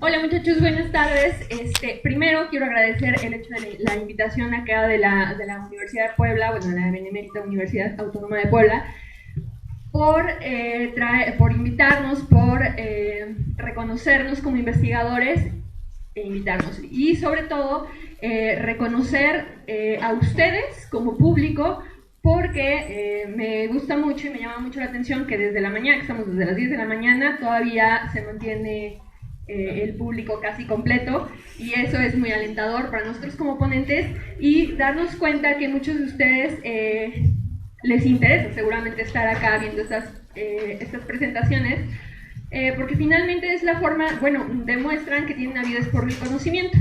Hola muchachos, buenas tardes. Primero quiero agradecer el hecho de la invitación acá de la Universidad de Puebla, bueno, la Benemérita Universidad Autónoma de Puebla, por invitarnos, por reconocernos como investigadores e invitarnos. Y sobre todo, reconocer a ustedes como público, porque me gusta mucho y me llama mucho la atención que desde la mañana, que estamos desde las 10 de la mañana, todavía se mantiene el público casi completo, y eso es muy alentador para nosotros como ponentes, y darnos cuenta que muchos de ustedes les interesa seguramente estar acá viendo estas presentaciones, porque finalmente es la forma, bueno, demuestran que tienen avidez por el conocimiento.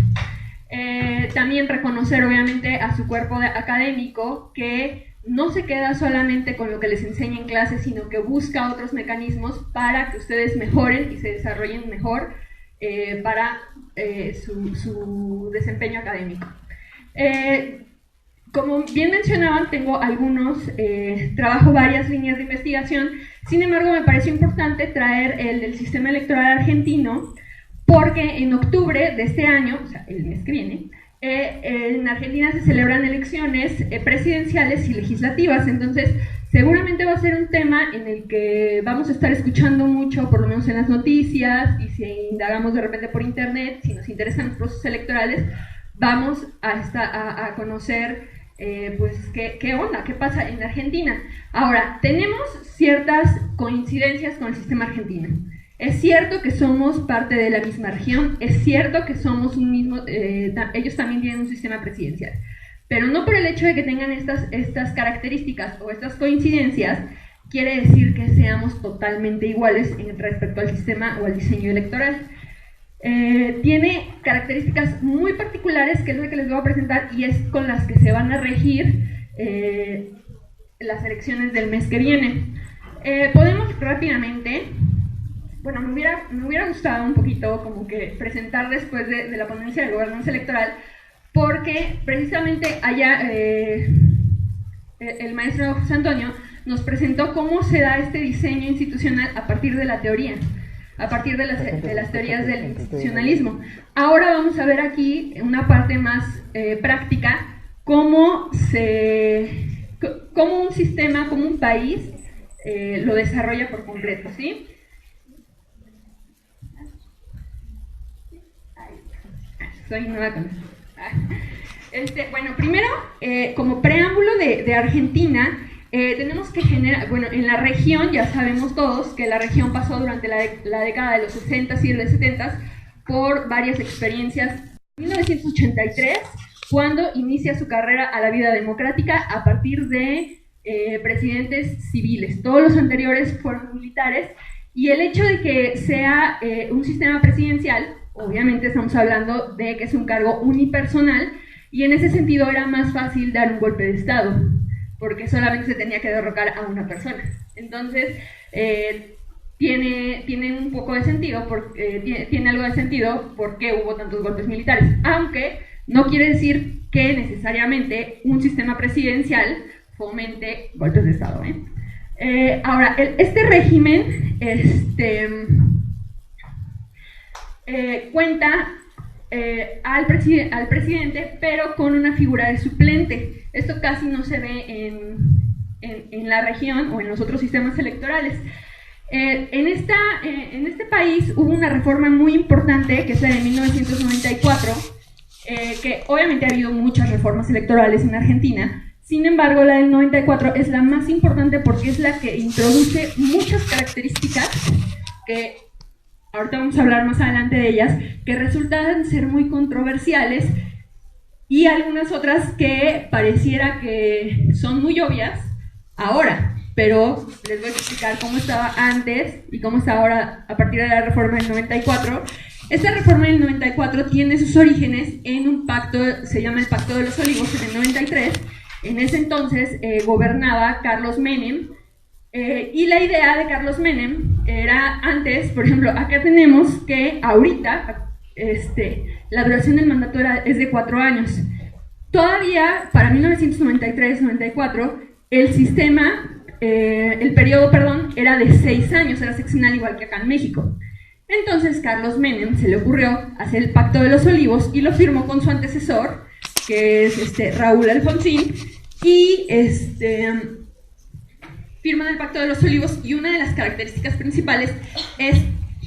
También reconocer obviamente a su cuerpo académico, que no se queda solamente con lo que les enseña en clase, sino que busca otros mecanismos para que ustedes mejoren y se desarrollen mejor para su desempeño académico. Como bien mencionaban, trabajo varias líneas de investigación. Sin embargo, me pareció importante traer el del sistema electoral argentino, porque en octubre de este año, o sea, el mes que viene, en Argentina se celebran elecciones presidenciales y legislativas. Entonces seguramente va a ser un tema en el que vamos a estar escuchando mucho, por lo menos en las noticias, y si indagamos de repente por internet, si nos interesan los procesos electorales, vamos a conocer pues qué onda, qué pasa en Argentina. Ahora, tenemos ciertas coincidencias con el sistema argentino. Es cierto que somos parte de la misma región, es cierto que somos ellos también tienen un sistema presidencial, pero no por el hecho de que tengan estas características o estas coincidencias, quiere decir que seamos totalmente iguales respecto al sistema o al diseño electoral. Tiene características muy particulares, que es lo que les voy a presentar, y es con las que se van a regir las elecciones del mes que viene. Podemos rápidamente... Bueno, me hubiera gustado un poquito como que presentar después de la ponencia de gobernanza electoral, porque precisamente allá el maestro José Antonio nos presentó cómo se da este diseño institucional a partir de la teoría, a partir de las teorías del institucionalismo. Ahora vamos a ver aquí una parte más práctica, cómo un sistema, cómo un país lo desarrolla por completo, ¿sí? Soy nueva con esto. Bueno, primero, como preámbulo de Argentina, tenemos que generar, bueno, en la región ya sabemos todos que la región pasó durante la década de los 60s y de los 70s por varias experiencias. En 1983, cuando inicia su carrera a la vida democrática a partir de presidentes civiles. Todos los anteriores fueron militares, y el hecho de que sea un sistema presidencial, obviamente estamos hablando de que es un cargo unipersonal, y en ese sentido era más fácil dar un golpe de Estado, porque solamente se tenía que derrocar a una persona. Entonces, tiene un poco de sentido, tiene algo de sentido por qué hubo tantos golpes militares, aunque no quiere decir que necesariamente un sistema presidencial fomente golpes de Estado, ahora, este régimen cuenta al presidente, pero con una figura de suplente. Esto casi no se ve en la región o en los otros sistemas electorales. En este país hubo una reforma muy importante, que es la de 1994, que obviamente ha habido muchas reformas electorales en Argentina. Sin embargo, la del 94 es la más importante porque es la que introduce muchas características que ahorita vamos a hablar más adelante de ellas, que resultan ser muy controversiales, y algunas otras que pareciera que son muy obvias ahora, pero les voy a explicar cómo estaba antes y cómo está ahora a partir de la reforma del 94. Esta reforma del 94 tiene sus orígenes en un pacto, se llama el Pacto de los Olivos, en el 93. En ese entonces gobernaba Carlos Menem, y la idea de Carlos Menem era antes, por ejemplo, acá tenemos que ahorita la duración del mandato es de 4 años. Todavía para 1993-94 el periodo, era de 6 años, era seccional igual que acá en México. Entonces Carlos Menem se le ocurrió hacer el Pacto de los Olivos y lo firmó con su antecesor, que es Raúl Alfonsín, y firman el Pacto de los Olivos, y una de las características principales es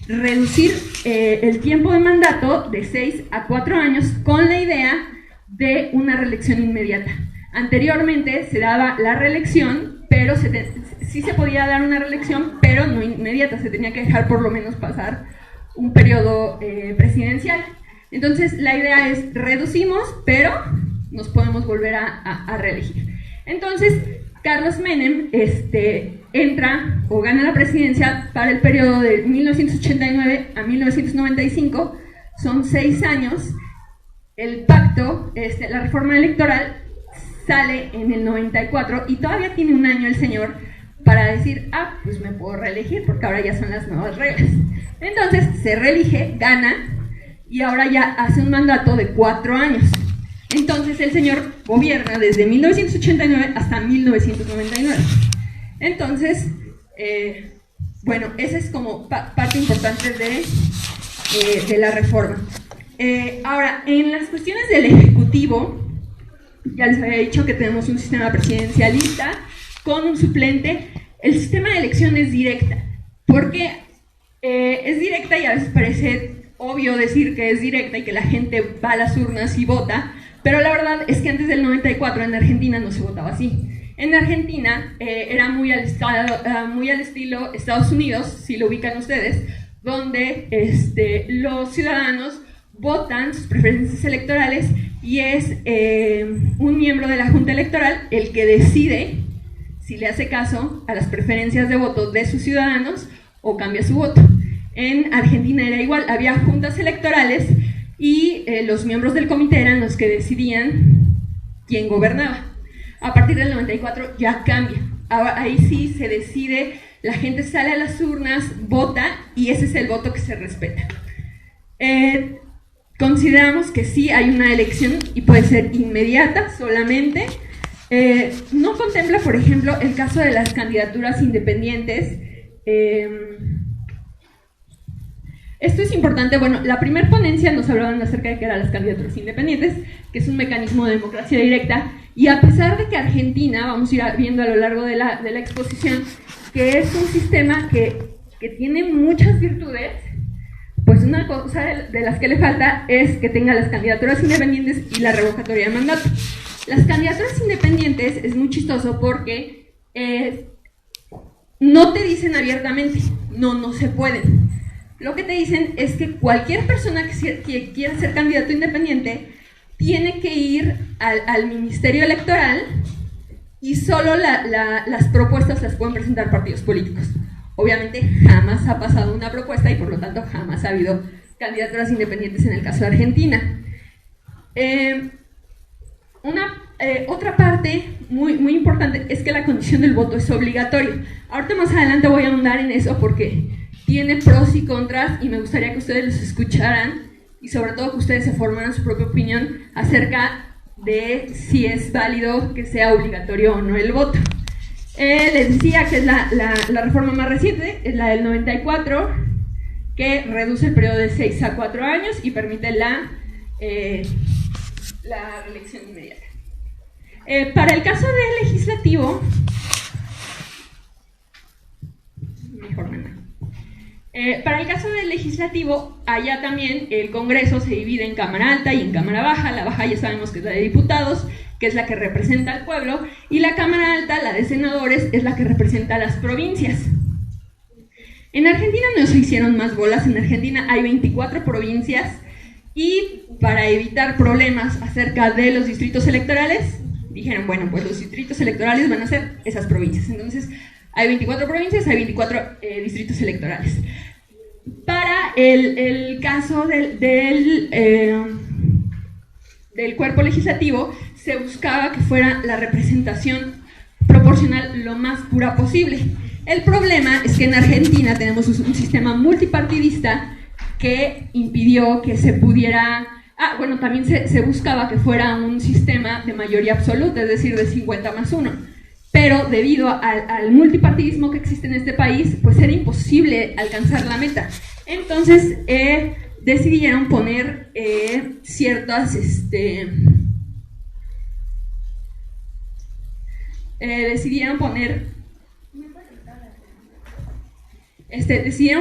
reducir el tiempo de mandato de 6 a 4 años con la idea de una reelección inmediata. Anteriormente se daba la reelección, pero sí se podía dar una reelección, pero no inmediata, se tenía que dejar por lo menos pasar un periodo presidencial. Entonces la idea es reducimos, pero nos podemos volver a reelegir. Entonces Carlos Menem entra o gana la presidencia para el periodo de 1989 a 1995, son 6 años. El pacto, la reforma electoral, sale en el 94 y todavía tiene un año el señor para decir, pues me puedo reelegir porque ahora ya son las nuevas reglas. Entonces se reelige, gana y ahora ya hace un mandato de 4 años. Entonces el señor gobierna desde 1989 hasta 1999. Entonces, bueno, esa es como parte importante de la reforma. Ahora, en las cuestiones del Ejecutivo, ya les había dicho que tenemos un sistema presidencialista con un suplente. El sistema de elección es directa, porque es directa y a veces parece obvio decir que es directa y que la gente va a las urnas y vota, pero la verdad es que antes del 94 en Argentina no se votaba así. En Argentina era muy al estilo Estados Unidos, si lo ubican ustedes, donde los ciudadanos votan sus preferencias electorales y es un miembro de la Junta Electoral el que decide si le hace caso a las preferencias de voto de sus ciudadanos o cambia su voto. En Argentina era igual, había juntas electorales y los miembros del comité eran los que decidían quién gobernaba. A partir del 94 ya cambia. Ahora, ahí sí se decide, la gente sale a las urnas, vota y ese es el voto que se respeta. Consideramos que sí hay una elección y puede ser inmediata solamente. No contempla, por ejemplo, el caso de las candidaturas independientes. Esto es importante. Bueno, la primera ponencia nos hablaban acerca de qué eran las candidaturas independientes, que es un mecanismo de democracia directa, y a pesar de que Argentina, vamos a ir viendo a lo largo de la exposición, que es un sistema que tiene muchas virtudes, pues una cosa de las que le falta es que tenga las candidaturas independientes y la revocatoria de mandato. Las candidaturas independientes es muy chistoso porque no te dicen abiertamente, no se pueden. Lo que te dicen es que cualquier persona que quiera ser candidato independiente tiene que ir al Ministerio Electoral y solo las propuestas las pueden presentar partidos políticos. Obviamente jamás ha pasado una propuesta y por lo tanto jamás ha habido candidaturas independientes en el caso de Argentina. Otra parte muy importante es que la condición del voto es obligatorio. Ahorita más adelante voy a ahondar en eso porque tiene pros y contras y me gustaría que ustedes los escucharan y sobre todo que ustedes se formaran su propia opinión acerca de si es válido que sea obligatorio o no el voto. Les decía que es la reforma más reciente, es la del 94, que reduce el periodo de 6 a 4 años y permite la reelección inmediata. Para el caso del legislativo, para el caso del legislativo, allá también el Congreso se divide en Cámara Alta y en Cámara Baja. La Baja ya sabemos que es la de diputados, que es la que representa al pueblo, y la Cámara Alta, la de senadores, es la que representa a las provincias. En Argentina no se hicieron más bolas. En Argentina hay 24 provincias y para evitar problemas acerca de los distritos electorales, dijeron, bueno, pues los distritos electorales van a ser esas provincias. Entonces, hay 24 provincias, hay 24 distritos electorales. Para el caso del cuerpo legislativo, se buscaba que fuera la representación proporcional lo más pura posible. El problema es que en Argentina tenemos un sistema multipartidista que impidió que se pudiera... bueno, también se buscaba que fuera un sistema de mayoría absoluta, es decir, de 50+1. Pero debido al multipartidismo que existe en este país, pues era imposible alcanzar la meta. Entonces decidieron poner ciertas decidieron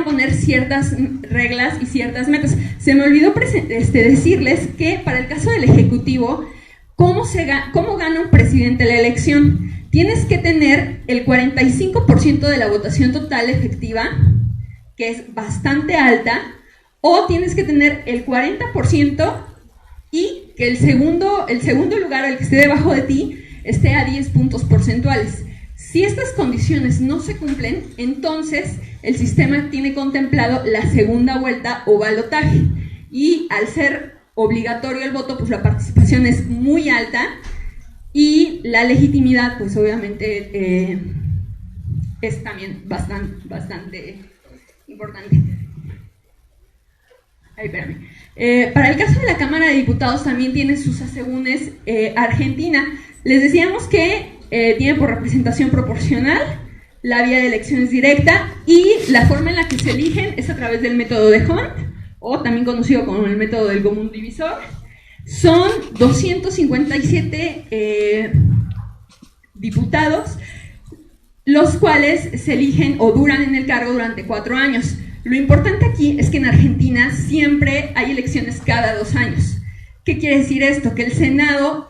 poner ciertas reglas y ciertas metas. Se me olvidó decirles que para el caso del Ejecutivo, ¿cómo gana un presidente la elección? Tienes que tener el 45% de la votación total efectiva, que es bastante alta, o tienes que tener el 40% y que el segundo lugar, el que esté debajo de ti, esté a 10 puntos porcentuales. Si estas condiciones no se cumplen, entonces el sistema tiene contemplado la segunda vuelta o balotaje. Y al ser obligatorio el voto, pues la participación es muy alta y la legitimidad, pues obviamente es también bastante importante. Ay, espérame. Para el caso de la Cámara de Diputados también tiene sus asegúnes Argentina. Les decíamos que tiene por representación proporcional, la vía de elección es directa y la forma en la que se eligen es a través del método de Hunt, o también conocido como el método del común divisor. Son 257 diputados, los cuales se eligen o duran en el cargo durante 4 años. Lo importante aquí es que en Argentina siempre hay elecciones cada 2 años. ¿Qué quiere decir esto? Que el Senado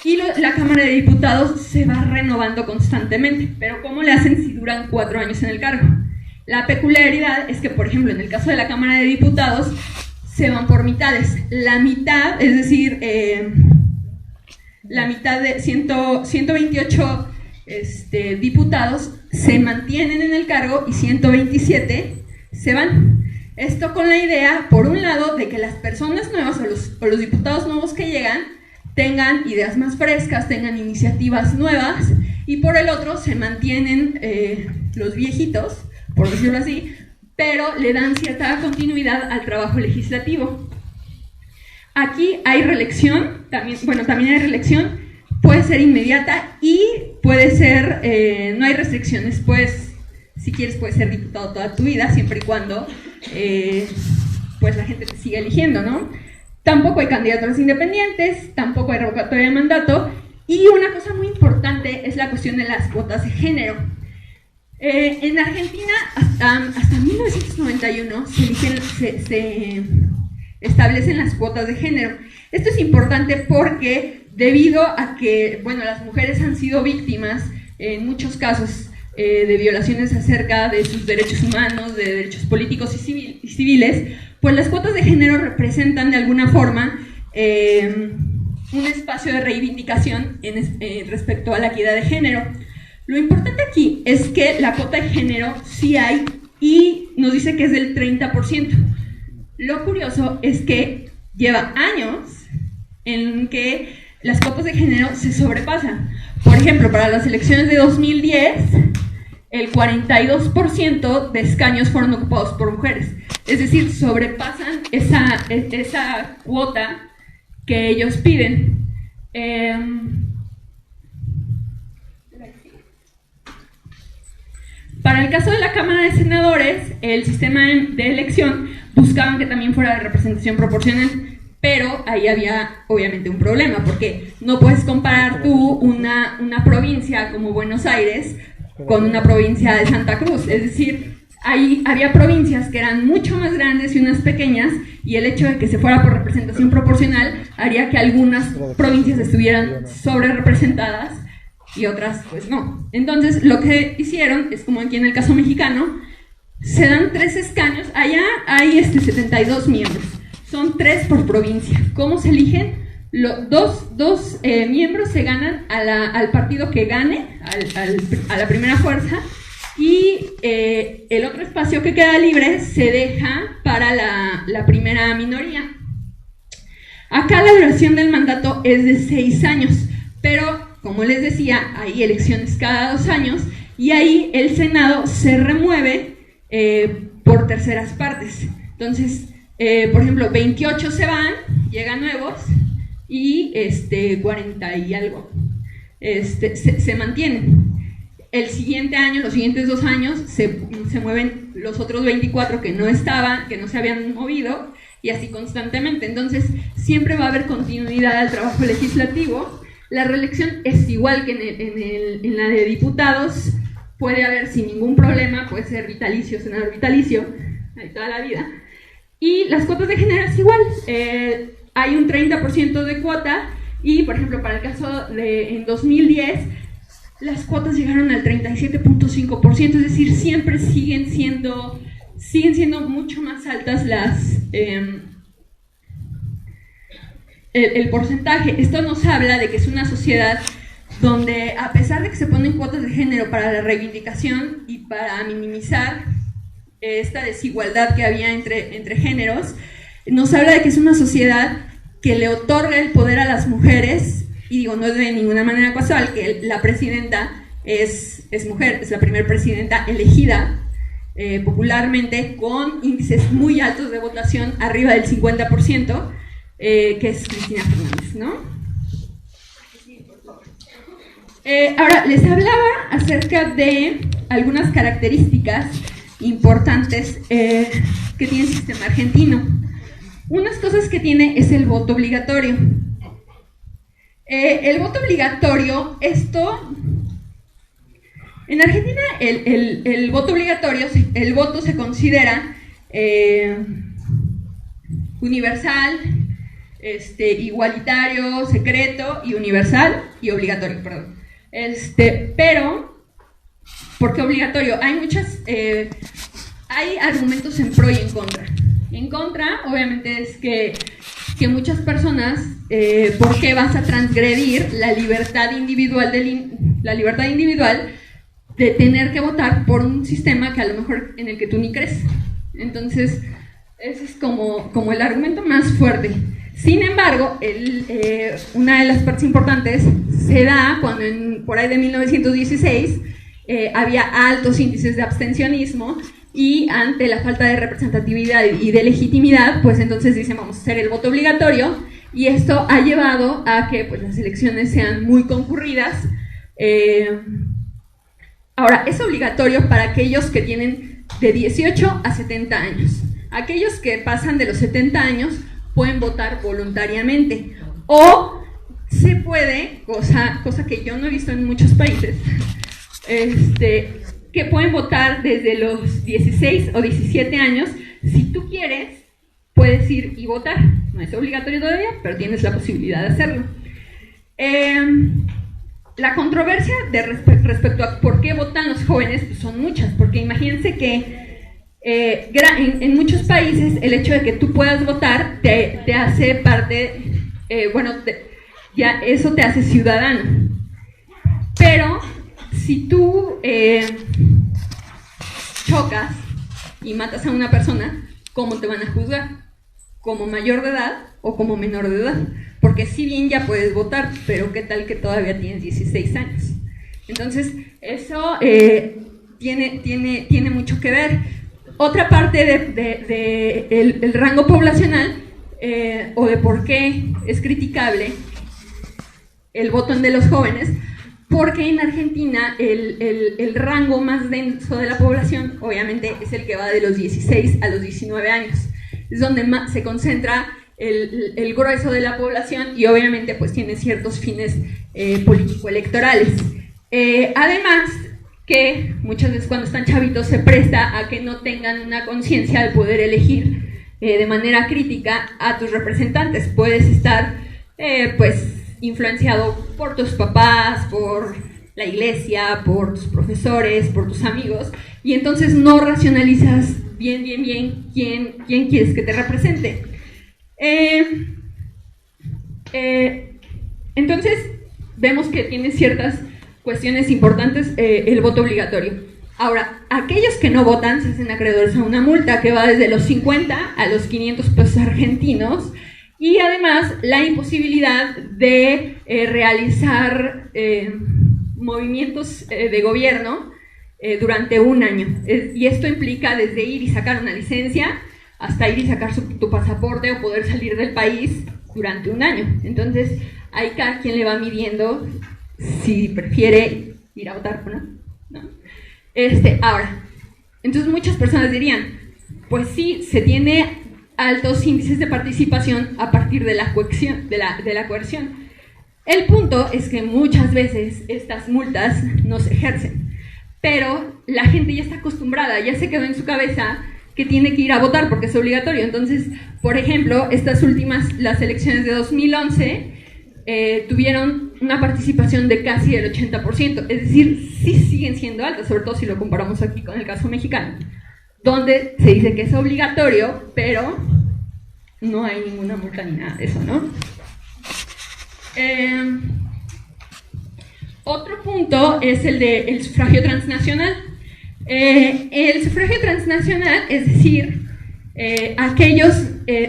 y la Cámara de Diputados se va renovando constantemente. Pero ¿cómo le hacen si duran 4 años en el cargo? La peculiaridad es que, por ejemplo, en el caso de la Cámara de Diputados, se van por mitades. La mitad, es decir, la mitad de 128 diputados se mantienen en el cargo y 127 se van. Esto con la idea, por un lado, de que las personas nuevas o los diputados nuevos que llegan tengan ideas más frescas, tengan iniciativas nuevas, y por el otro se mantienen los viejitos, por decirlo así, pero le dan cierta continuidad al trabajo legislativo. Aquí hay reelección, también hay reelección, puede ser inmediata y puede ser, no hay restricciones, pues si quieres puedes ser diputado toda tu vida, siempre y cuando pues la gente te siga eligiendo, ¿no? Tampoco hay candidaturas independientes, tampoco hay revocatoria de mandato, y una cosa muy importante es la cuestión de las cuotas de género. En Argentina, hasta 1991 se establecen las cuotas de género. Esto es importante porque debido a que, bueno, las mujeres han sido víctimas en muchos casos de violaciones acerca de sus derechos humanos, de derechos políticos y civiles, pues las cuotas de género representan de alguna forma un espacio de reivindicación respecto a la equidad de género. Lo importante aquí es que la cuota de género sí hay y nos dice que es del 30%. Lo curioso es que lleva años en que las cuotas de género se sobrepasan. Por ejemplo, para las elecciones de 2010, el 42% de escaños fueron ocupados por mujeres. Es decir, sobrepasan esa cuota que ellos piden. Para el caso de la Cámara de Senadores, el sistema de elección buscaban que también fuera de representación proporcional, pero ahí había obviamente un problema, porque no puedes comparar tú una provincia como Buenos Aires con una provincia de Santa Cruz. Es decir, ahí había provincias que eran mucho más grandes y unas pequeñas, y el hecho de que se fuera por representación proporcional haría que algunas provincias estuvieran sobre representadas y otras pues no. Entonces lo que hicieron es, como aquí en el caso mexicano, se dan 3 escaños, allá hay 72 miembros, son 3 por provincia. ¿Cómo se eligen? Dos miembros se ganan al partido que gane, a la primera fuerza, y el otro espacio que queda libre se deja para la primera minoría. Acá la duración del mandato es de 6 años, pero como les decía, hay elecciones cada 2 años y ahí el Senado se remueve por terceras partes. Entonces, por ejemplo, 28 se van, llegan nuevos y 40 y algo se mantienen. El siguiente año, los siguientes 2 años, se mueven los otros 24 que no estaban, que no se habían movido, y así constantemente. Entonces, siempre va a haber continuidad al trabajo legislativo. La reelección es igual que en la de diputados, puede haber sin ningún problema, puede ser vitalicio, senador vitalicio, de toda la vida. Y las cuotas de género es igual, hay un 30% de cuota, y por ejemplo, para el caso de en 2010, las cuotas llegaron al 37.5%, es decir, siempre siguen siendo mucho más altas el porcentaje. Esto nos habla de que es una sociedad donde, a pesar de que se ponen cuotas de género para la reivindicación y para minimizar esta desigualdad que había entre géneros, nos habla de que es una sociedad que le otorga el poder a las mujeres, y digo, no es de ninguna manera casual que la presidenta es mujer, es la primera presidenta elegida popularmente, con índices muy altos de votación, arriba del 50%, que es Cristina Fernández, ¿no? Ahora, les hablaba acerca de algunas características importantes que tiene el sistema argentino. Unas cosas que tiene es el voto obligatorio. El voto obligatorio, esto... En Argentina el voto obligatorio, el voto se considera universal, igualitario, secreto y universal y obligatorio, perdón. Pero, ¿por qué obligatorio? Hay argumentos en pro y en contra. En contra, obviamente, es que muchas personas, ¿por qué vas a transgredir la libertad individual de tener que votar por un sistema que a lo mejor en el que tú ni crees? Entonces, ese es como el argumento más fuerte. Sin embargo, una de las partes importantes se da cuando por ahí de 1916 había altos índices de abstencionismo, y ante la falta de representatividad y de legitimidad, pues entonces dicen, vamos a hacer el voto obligatorio, y esto ha llevado a que pues, las elecciones sean muy concurridas. Ahora, es obligatorio para aquellos que tienen de 18 a 70 años. Aquellos que pasan de los 70 años pueden votar voluntariamente, o se puede, cosa que yo no he visto en muchos países, que pueden votar desde los 16 o 17 años. Si tú quieres, puedes ir y votar. No es obligatorio todavía, pero tienes la posibilidad de hacerlo. La controversia respecto a por qué votan los jóvenes pues son muchas, porque imagínense que en muchos países el hecho de que tú puedas votar te hace parte, ya eso te hace ciudadano. Pero si tú chocas y matas a una persona, ¿cómo te van a juzgar? ¿Como mayor de edad o como menor de edad? Porque si bien ya puedes votar, pero ¿qué tal que todavía tienes 16 años? Entonces, eso tiene mucho que ver. Otra parte del rango poblacional, o de por qué es criticable el voto de los jóvenes, porque en Argentina el rango más denso de la población, obviamente, es el que va de los 16 a los 19 años. Es donde más se concentra el grueso de la población, y obviamente pues tiene ciertos fines político-electorales. Además, que muchas veces cuando están chavitos se presta a que no tengan una conciencia de poder elegir de manera crítica a tus representantes. Puedes estar pues influenciado por tus papás, por la iglesia, por tus profesores, por tus amigos, y entonces no racionalizas bien quién quieres que te represente. Entonces vemos que tiene ciertas cuestiones importantes el voto obligatorio. Ahora, aquellos que no votan se hacen acreedores a una multa que va desde los 50 a los 500 pesos argentinos, y además la imposibilidad de realizar movimientos de gobierno durante un año. Y esto implica desde ir y sacar una licencia hasta ir y sacar tu pasaporte o poder salir del país durante un año. Entonces, ahí cada quien le va midiendo si prefiere ir a votar o no. Ahora, Entonces muchas personas dirían, pues sí, se tiene altos índices de participación a partir de la coerción. El punto es que muchas veces estas multas no se ejercen, pero la gente ya está acostumbrada, ya se quedó en su cabeza que tiene que ir a votar porque es obligatorio. Entonces, por ejemplo, las elecciones de 2011 tuvieron una participación de casi el 80%, es decir, sí siguen siendo altas, sobre todo si lo comparamos aquí con el caso mexicano, donde se dice que es obligatorio, pero no hay ninguna multa ni nada de eso, ¿no? Otro punto es el del sufragio transnacional. El sufragio transnacional, es decir, aquellos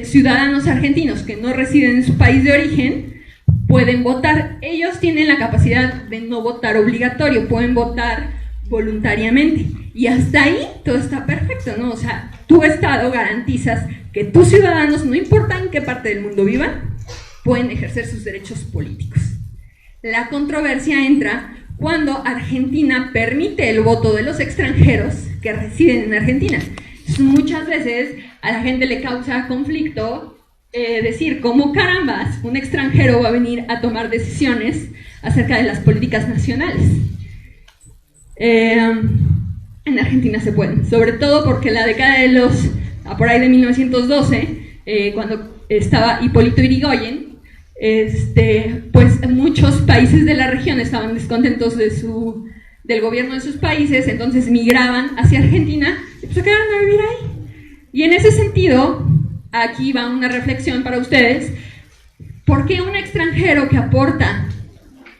ciudadanos argentinos que no residen en su país de origen pueden votar. Ellos tienen la capacidad de no votar obligatorio, pueden votar voluntariamente. Y hasta ahí todo está perfecto, ¿no? O sea, tu Estado garantizas que tus ciudadanos, no importa en qué parte del mundo vivan, pueden ejercer sus derechos políticos. La controversia entra cuando Argentina permite el voto de los extranjeros que residen en Argentina. Muchas veces a la gente le causa conflicto decir, ¿cómo carambas un extranjero va a venir a tomar decisiones acerca de las políticas nacionales? En Argentina se pueden, sobre todo porque la década de por ahí de 1912, cuando estaba Hipólito Yrigoyen, pues muchos países de la región estaban descontentos del gobierno de sus países, entonces migraban hacia Argentina y pues se quedaron a vivir ahí. Y en ese sentido, aquí va una reflexión para ustedes: ¿por qué un extranjero que aporta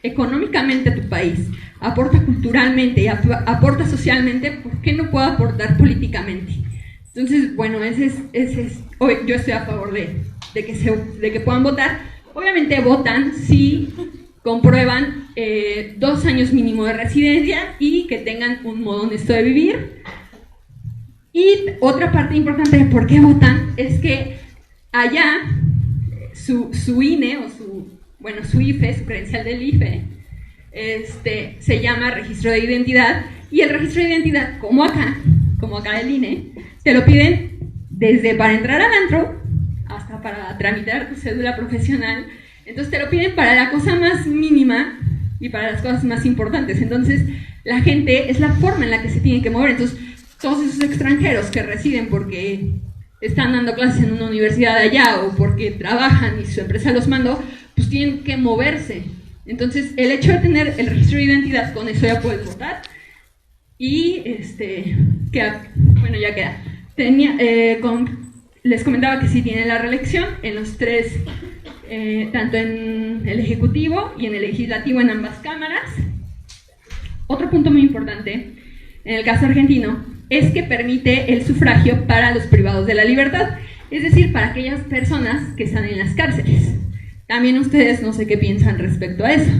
económicamente a tu país, aporta culturalmente y aporta socialmente, por qué no puede aportar políticamente? Entonces, bueno, yo estoy a favor de que puedan votar. Obviamente votan si comprueban 2 años mínimo de residencia y que tengan un modo honesto de vivir. Y otra parte importante de por qué votan es que allá su INE o su IFE, su credencial del IFE, se llama registro de identidad, y el registro de identidad, como acá el INE, te lo piden desde para entrar al antro hasta para tramitar tu cédula profesional. Entonces te lo piden para la cosa más mínima y para las cosas más importantes. Entonces la gente, es la forma en la que se tiene que mover. Entonces todos esos extranjeros que residen porque están dando clases en una universidad allá o porque trabajan y su empresa los mandó, pues tienen que moverse. Entonces el hecho de tener el registro de identidad, con eso ya puedes votar. Y ya queda. Les comentaba que sí tiene la reelección en los tres, tanto en el Ejecutivo y en el Legislativo, en ambas cámaras. Otro punto muy importante en el caso argentino es que permite el sufragio para los privados de la libertad, es decir, para aquellas personas que están en las cárceles. También ustedes no sé qué piensan respecto a eso.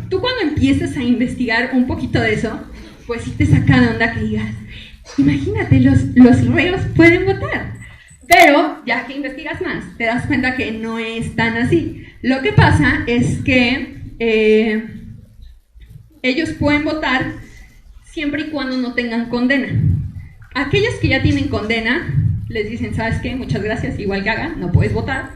Tú cuando empiezas a investigar un poquito de eso, pues sí te saca de onda que digas, imagínate, los reos pueden votar. Pero ya que investigas más, te das cuenta que no es tan así. Lo que pasa es que ellos pueden votar siempre y cuando no tengan condena. Aquellos que ya tienen condena, les dicen, ¿sabes qué? Muchas gracias, igual que haga, no puedes votar.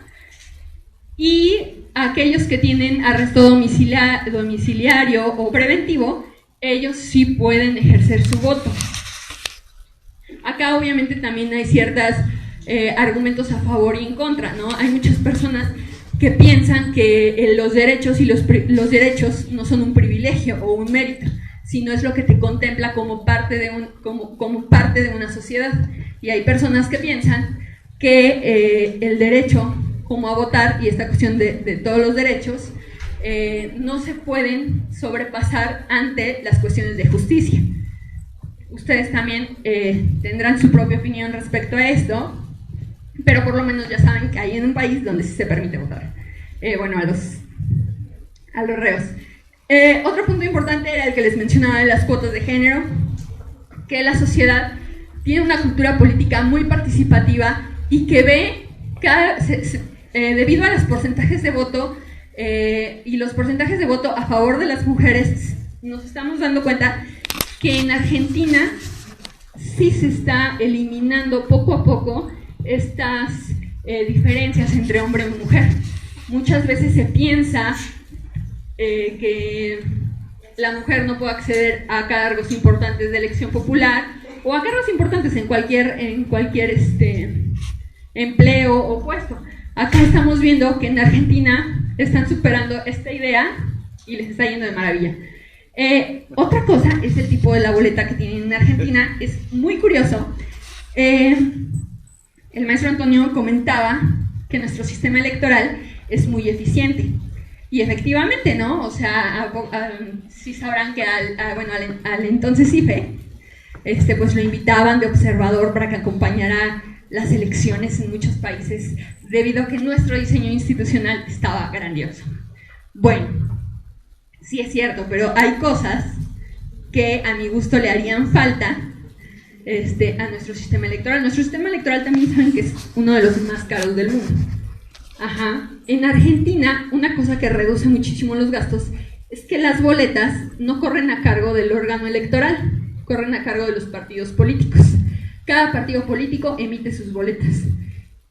Y aquellos que tienen arresto domiciliario o preventivo, ellos sí pueden ejercer su voto. Acá obviamente también hay ciertos argumentos a favor y en contra, ¿no? Hay muchas personas que piensan que los derechos y los derechos no son un privilegio o un mérito, sino es lo que te contempla como parte de una sociedad. Y hay personas que piensan que el derecho como a votar y esta cuestión de todos los derechos no se pueden sobrepasar ante las cuestiones de justicia. Ustedes también tendrán su propia opinión respecto a esto, pero por lo menos ya saben que hay en un país donde sí se permite votar. A los reos. Otro punto importante era el que les mencionaba de las cuotas de género, que la sociedad tiene una cultura política muy participativa y que ve debido a los porcentajes de voto y los porcentajes de voto a favor de las mujeres nos estamos dando cuenta que en Argentina sí se está eliminando poco a poco estas diferencias entre hombre y mujer. Muchas veces se piensa que la mujer no puede acceder a cargos importantes de elección popular o a cargos importantes en cualquier empleo o puesto. Acá estamos viendo que en Argentina están superando esta idea y les está yendo de maravilla. Otra cosa es el tipo de la boleta que tienen en Argentina. Es muy curioso. El maestro Antonio comentaba que nuestro sistema electoral es muy eficiente. Y efectivamente, ¿no? O sea, sí sabrán que al entonces IFE, pues lo invitaban de observador para que acompañara las elecciones en muchos países, debido a que nuestro diseño institucional estaba grandioso. Bueno, sí es cierto, pero hay cosas que a mi gusto le harían falta a nuestro sistema electoral. Nuestro sistema electoral también saben que es uno de los más caros del mundo. Ajá. En Argentina, una cosa que reduce muchísimo los gastos es que las boletas no corren a cargo del órgano electoral, corren a cargo de los partidos políticos. Cada partido político emite sus boletas.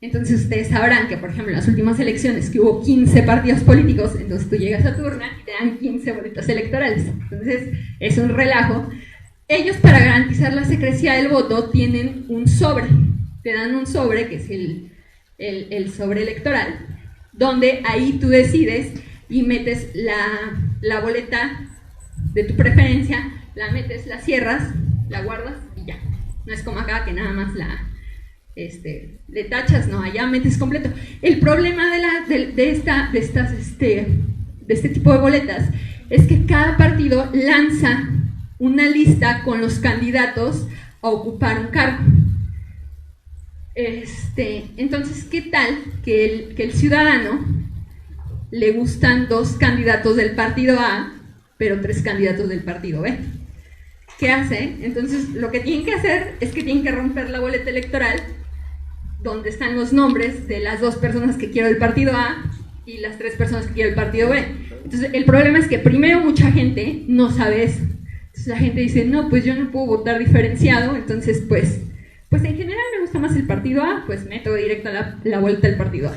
Entonces ustedes sabrán que, por ejemplo, en las últimas elecciones que hubo 15 partidos políticos, entonces tú llegas a tu urna y te dan 15 boletas electorales. Entonces es un relajo. Ellos, para garantizar la secrecía del voto, tienen un sobre. Te dan un sobre, que es el sobre electoral, donde ahí tú decides y metes la boleta de tu preferencia, la metes, la cierras, la guardas y ya. No es como acá que nada más le tachas, no, allá metes completo. El problema de este tipo de boletas es que cada partido lanza una lista con los candidatos a ocupar un cargo. Entonces, ¿qué tal que el ciudadano le gustan 2 candidatos del partido A, pero 3 candidatos del partido B? ¿Qué hace? Entonces, lo que tienen que hacer es que tienen que romper la boleta electoral donde están los nombres de las 2 personas que quiero del partido A y las 3 personas que quiero del partido B. Entonces, el problema es que primero mucha gente no sabe eso. Entonces, la gente dice, no, pues yo no puedo votar diferenciado, entonces, pues en general me gusta más el partido A, pues meto directo la boleta del partido A.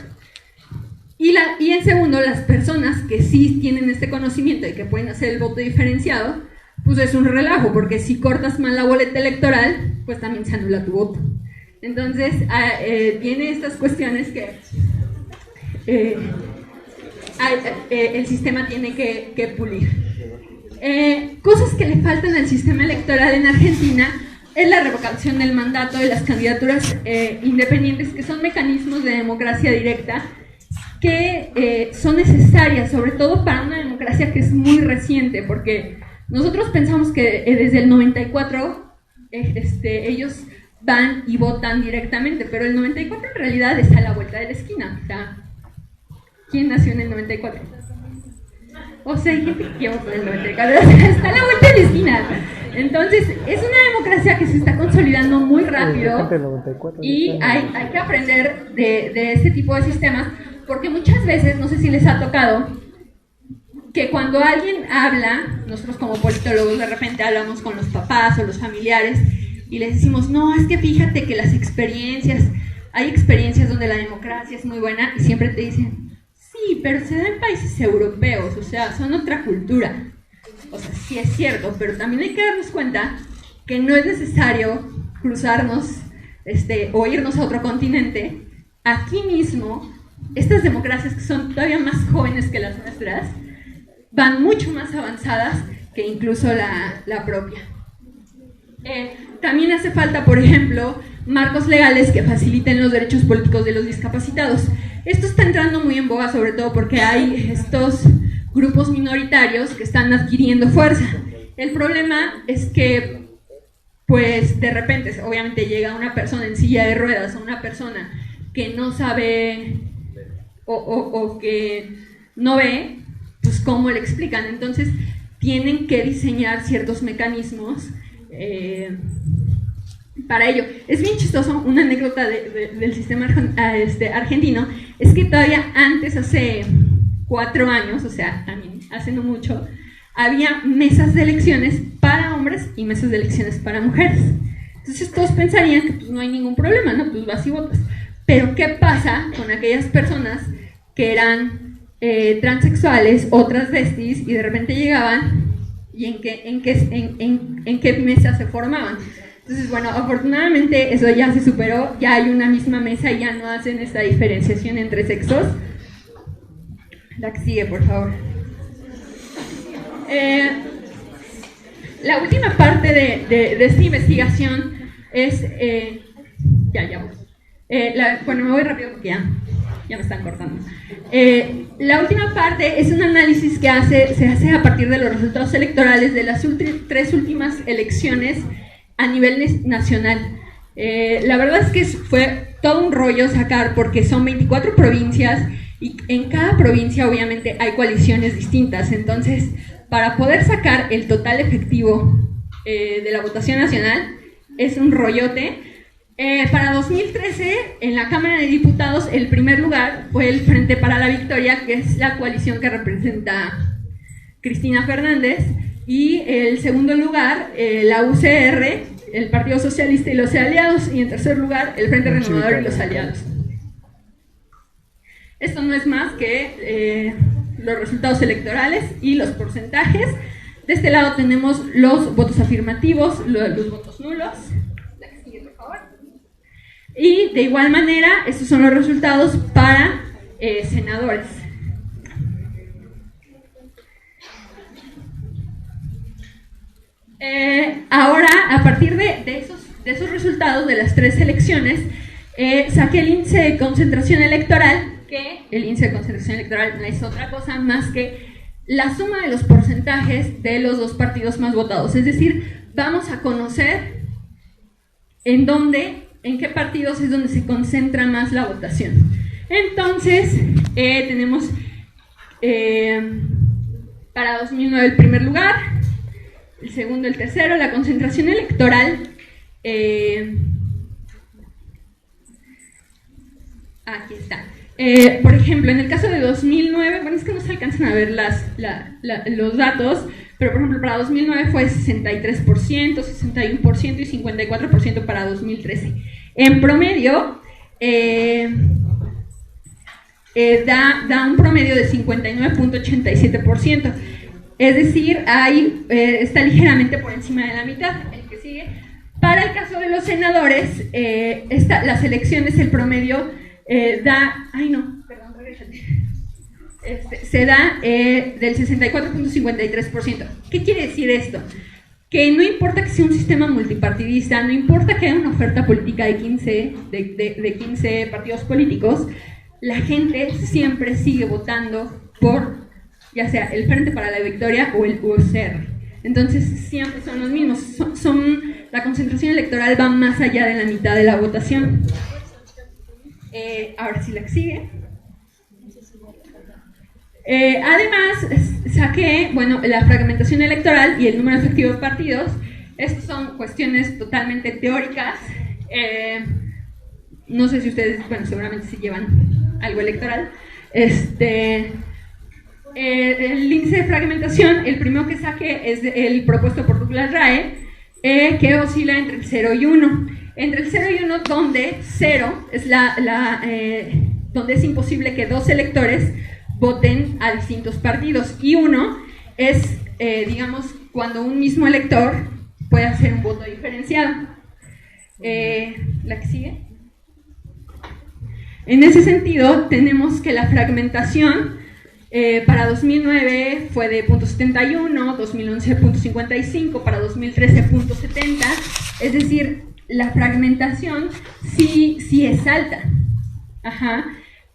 Y en segundo, las personas que sí tienen este conocimiento y que pueden hacer el voto diferenciado, pues es un relajo, porque si cortas mal la boleta electoral, pues también se anula tu voto. Entonces, tiene estas cuestiones que el sistema tiene que pulir. Cosas que le faltan al sistema electoral en Argentina es la revocación del mandato de las candidaturas independientes, que son mecanismos de democracia directa que son necesarias, sobre todo para una democracia que es muy reciente, porque nosotros pensamos que desde el 94 ellos van y votan directamente, pero el 94 en realidad está a la vuelta de la esquina. O sea, ¿quién nació en el 94? O sea, hay gente que votó en el 94, está a la vuelta de la esquina. Entonces, es una democracia que se está consolidando muy rápido y hay que aprender de este tipo de sistemas, porque muchas veces, no sé si les ha tocado, que cuando alguien habla, nosotros como politólogos de repente hablamos con los papás o los familiares y les decimos, no, es que fíjate que hay experiencias donde la democracia es muy buena, y siempre te dicen, sí, pero se da en países europeos, o sea, son otra cultura. O sea, sí es cierto, pero también hay que darnos cuenta que no es necesario cruzarnos o irnos a otro continente. Aquí mismo, estas democracias que son todavía más jóvenes que las nuestras, van mucho más avanzadas que incluso la propia. También hace falta, por ejemplo, marcos legales que faciliten los derechos políticos de los discapacitados. Esto está entrando muy en boga, sobre todo porque hay estos grupos minoritarios que están adquiriendo fuerza. El problema es que, pues, de repente, obviamente llega una persona en silla de ruedas, o una persona que no sabe o que no ve, pues, ¿cómo le explican? Entonces, tienen que diseñar ciertos mecanismos para ello. Es bien chistoso, una anécdota del sistema argentino, es que todavía antes, hace 4 años, o sea, también hace no mucho, había mesas de elecciones para hombres y mesas de elecciones para mujeres. Entonces todos pensarían que pues, no hay ningún problema, ¿no? Pues vas y votas. Pero ¿qué pasa con aquellas personas que eran transexuales o transvestis y de repente llegaban y en qué mesa se formaban? Entonces, bueno, afortunadamente eso ya se superó, ya hay una misma mesa y ya no hacen esta diferenciación entre sexos. La que sigue, por favor. La última parte de esta investigación es... ya voy. Bueno, me voy rápido porque ya me están cortando. La última parte es un análisis que se hace a partir de los resultados electorales de las tres últimas elecciones a nivel nacional. La verdad es que fue todo un rollo sacar, porque son 24 provincias y en cada provincia obviamente hay coaliciones distintas. Entonces, para poder sacar el total efectivo de la votación nacional es un rollote. Para 2013, en la Cámara de Diputados, el primer lugar fue el Frente para la Victoria, que es la coalición que representa Cristina Fernández, y el segundo lugar, la UCR, el Partido Socialista y los aliados, y en tercer lugar, el Frente Renovador y los aliados. Esto no es más que los resultados electorales y los porcentajes. De este lado tenemos los votos afirmativos, los votos nulos. La que sigue, por favor. Y de igual manera, estos son los resultados para senadores. Ahora, a partir de esos resultados de las tres elecciones, saqué el índice de concentración electoral, que el índice de concentración electoral no es otra cosa más que la suma de los porcentajes de los dos partidos más votados. Es decir, vamos a conocer en qué partidos es donde se concentra más la votación. Entonces, tenemos para 2009 el primer lugar, el segundo, el tercero. La concentración electoral, aquí está. Por ejemplo, en el caso de 2009, bueno, es que no se alcanzan a ver los datos, pero por ejemplo para 2009 fue 63%, 61% y 54% para 2013. En promedio, da un promedio de 59.87%. Es decir, está ligeramente por encima de la mitad. El que sigue. Para el caso de los senadores, las elecciones, el promedio se da del 64.53%. ¿Qué quiere decir esto? Que no importa que sea un sistema multipartidista, no importa que haya una oferta política de 15 partidos políticos, la gente siempre sigue votando por, ya sea el Frente para la Victoria o el UCR. Entonces siempre son los mismos. La concentración electoral va más allá de la mitad de la votación. Ahora sí la que sigue. Además, saqué, la fragmentación electoral y el número efectivo de partidos. Estas son cuestiones totalmente teóricas. No sé si ustedes, seguramente sí llevan algo electoral. El índice de fragmentación, el primero que saqué es el propuesto por Douglas Rae, que oscila entre el 0 y 1. Entre el 0 y 1, donde 0 es donde es imposible que dos electores voten a distintos partidos, y 1 es, cuando un mismo elector puede hacer un voto diferenciado. La que sigue. En ese sentido, tenemos que la fragmentación para 2009 fue de 0.71, 2011 0.55, para 2013 0.70, es decir, la fragmentación sí es alta. Ajá.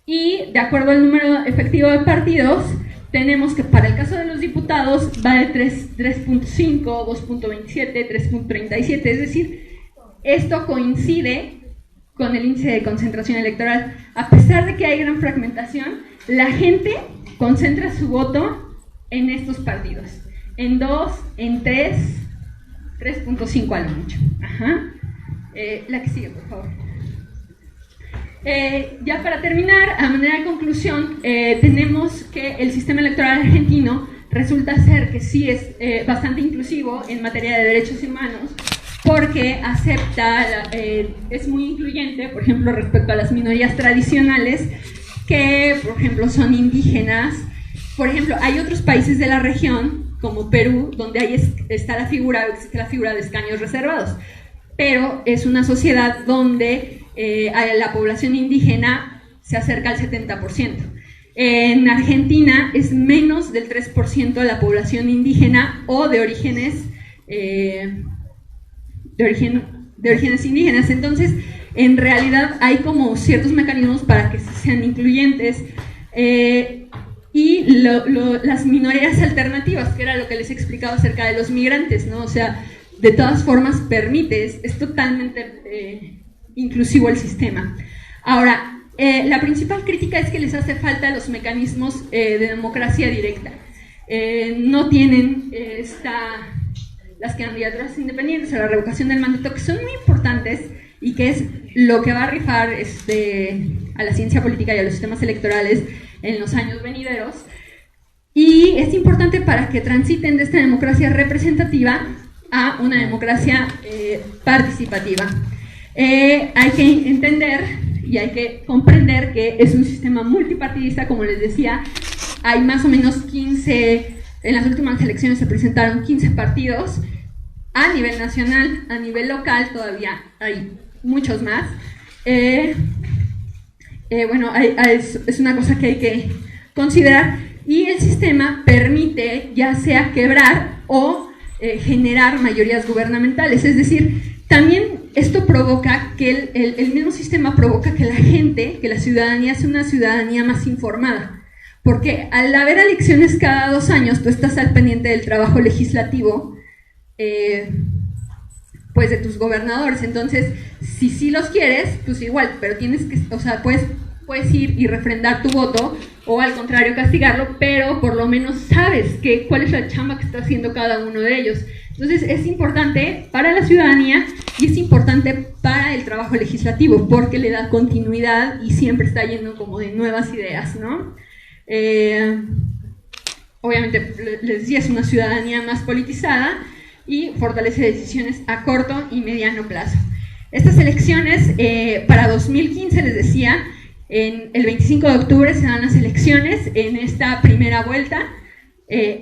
Y de acuerdo al número efectivo de partidos, tenemos que para el caso de los diputados va de 3.5, 2.27, 3.37, es decir, esto coincide con el índice de concentración electoral. A pesar de que hay gran fragmentación, la gente concentra su voto en estos partidos, en 2, en 3, 3.5 a lo mucho. Ajá. La que sigue, por favor. Ya para terminar, a manera de conclusión, tenemos que el sistema electoral argentino resulta ser que sí es bastante inclusivo en materia de derechos humanos, porque acepta, es muy incluyente, por ejemplo, respecto a las minorías tradicionales, que, por ejemplo, son indígenas. Por ejemplo, hay otros países de la región, como Perú, donde existe la figura de escaños reservados, pero es una sociedad donde la población indígena se acerca al 70%. En Argentina es menos del 3% de la población indígena o de orígenes indígenas. Entonces, en realidad hay como ciertos mecanismos para que sean incluyentes, y las minorías alternativas, que era lo que les he explicado acerca de los migrantes, ¿no? O sea, de todas formas es totalmente inclusivo el sistema. Ahora, la principal crítica es que les hace falta los mecanismos de democracia directa. No tienen las candidaturas independientes a la revocación del mandato, que son muy importantes y que es lo que va a rifar a la ciencia política y a los sistemas electorales en los años venideros. Y es importante para que transiten de esta democracia representativa a una democracia participativa. Hay que entender y hay que comprender que es un sistema multipartidista, como les decía. Hay más o menos 15, en las últimas elecciones se presentaron 15 partidos a nivel nacional, a nivel local todavía hay muchos más. Bueno, es una cosa que hay que considerar, y el sistema permite ya sea quebrar o generar mayorías gubernamentales. Es decir, también esto provoca que el mismo sistema provoca que la gente, que la ciudadanía sea una ciudadanía más informada, porque al haber elecciones cada 2 años, tú estás al pendiente del trabajo legislativo, pues de tus gobernadores. Entonces, si sí los quieres, pues igual, pero tienes que, o sea, puedes ir y refrendar tu voto, o al contrario castigarlo, pero por lo menos sabes cuál es la chamba que está haciendo cada uno de ellos. Entonces es importante para la ciudadanía y es importante para el trabajo legislativo, porque le da continuidad y siempre está lleno como de nuevas ideas, ¿no? Obviamente, les decía, es una ciudadanía más politizada y fortalece decisiones a corto y mediano plazo. Estas elecciones, para 2015, les decía, el 25 de octubre se dan las elecciones en esta primera vuelta.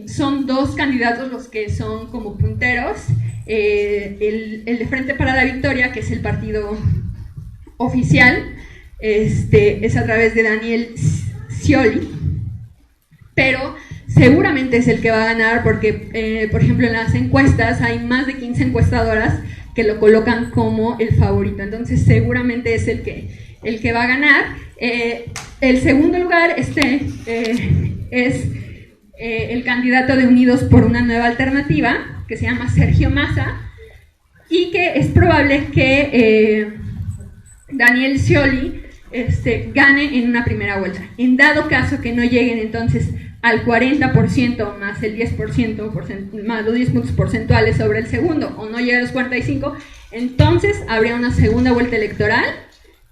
Son 2 candidatos los que son como punteros. El de Frente para la Victoria, que es el partido oficial, es a través de Daniel Scioli, pero seguramente es el que va a ganar porque, por ejemplo, en las encuestas hay más de 15 encuestadoras que lo colocan como el favorito. Entonces seguramente es el que va a ganar. El segundo lugar es el candidato de Unidos por una Nueva Alternativa, que se llama Sergio Massa, y que es probable que Daniel Scioli gane en una primera vuelta. En dado caso que no lleguen entonces al 40% más el 10%, más los 10 puntos porcentuales sobre el segundo, o no llega a los 45%, entonces habría una segunda vuelta electoral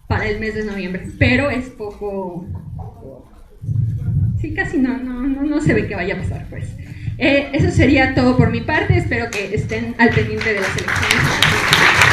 para el mes de noviembre, pero es poco, sí, casi no se ve que vaya a pasar, pues. Eso sería todo por mi parte. Espero que estén al pendiente de las elecciones.